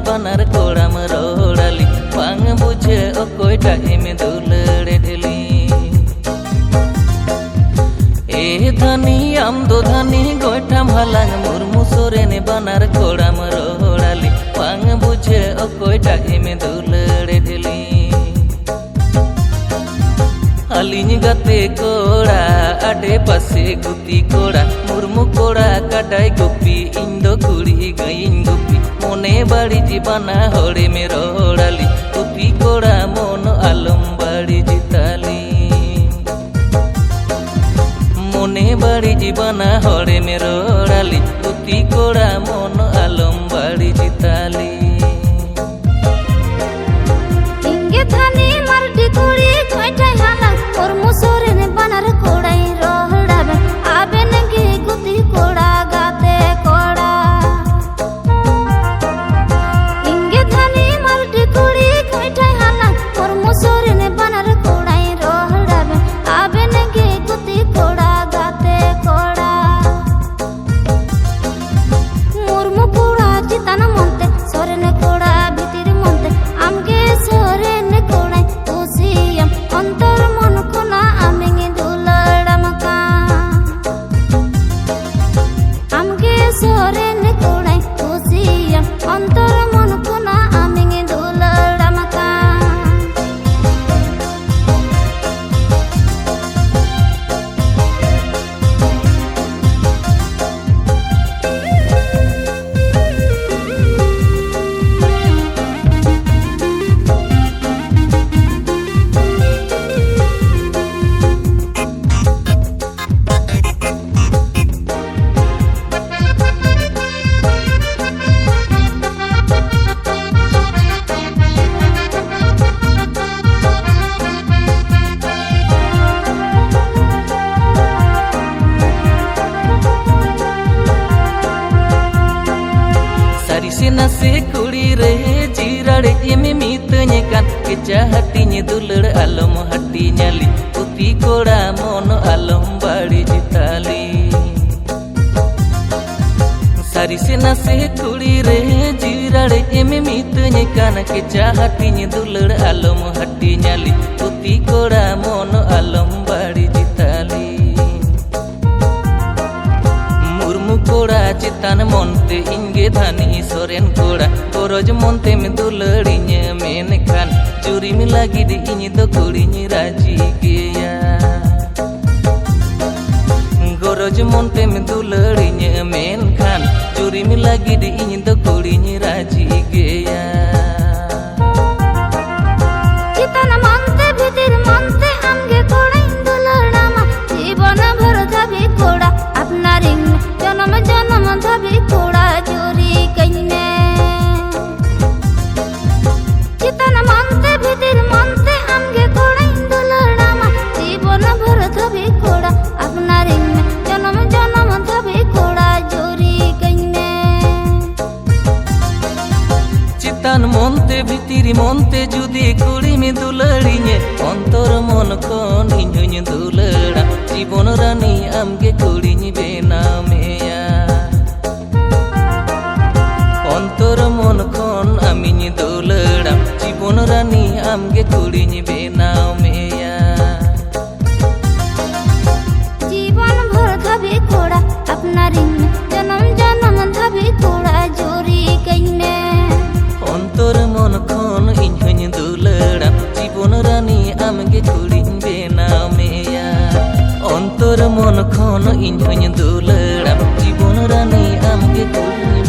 banar koram rodali bang bujhe okoi time dulare dheli e dhani am do dhani goitam halang murmu soren banar koram rodali bang bujhe okoi time dulare dheli Aliñ gate koda ade pase guti koda murmu koda kadai gopi indo kuri gain gopi mone badi jibana hore me rodali guti koda mon alom badi jitali mone badi jibana hore me rodali guti koda mon alom badi jitali inge thani mardi kuri koitai hala और मुसोरे ने बनर कोड़ाई रोहड़ाबे आबे नगे गुती कोड़ा गाते कोड़ा इंगे धनी मर्दी कुड़ी कोइठाई हाला और मुसोरे ने बनर कोड़ाई रोहड़ाबे आबे नगे गुती कोड़ा गाते कोड़ा मुर्मु कोड़ा जिताना मनते सोरे ने कोड़ा भीतिर मनते आमगे सोरे ने कोड़ाई उसियम अंतर nase kuri re jirade eme mitanya kan keja hatinya dulur alom hati nyali putih koda mon alom badi jitali sari se nase kuri re jirade eme mitanya kan keja hatinya dulur alom hati nyali putih koda mon alom badi jitali koda citan monte inge dhani soren koda goroj monte me dularinya menkan juri mi lagi di ini do kurinya raji geya goroj monte me dularinya menkan juri mi lagi di ini do kurinya raji geya citan monte bhitir monte amge koda indularama jibona bhar jabe koda apnar जनम जनम धबी कोड़ा चोरी कइने चितन मनते भीतर मनते आमगे कोड़ा इंदुलड़ामा जीवन भर धबी कोड़ा अपना रिंग जनम जनम धबी कोड़ा चोरी कइने चितन मनते भीतर मनते जुदी कुड़ी में दुलड़िने अंतर मन कोन इन्हुñ दुलड़ा जीवन रानी आमगे कुड़िñ बेनामे अंतर मन खन आमिñ दुलड़ाम जीवन रानी आमगे कुड़िñ बेनाव मेया जीवन भर धबी कोड़ा अपना रिंग जन्म जन्म धबी कोड़ा जोरी कइने अंतर मन खन इन्हुñ दुलड़ाम जीवन रानी आमगे कुड़िñ बेनाव मेया अंतर मन खन इन्हुñ दुलड़ाम जीवन रानी आमगे कुड़िñ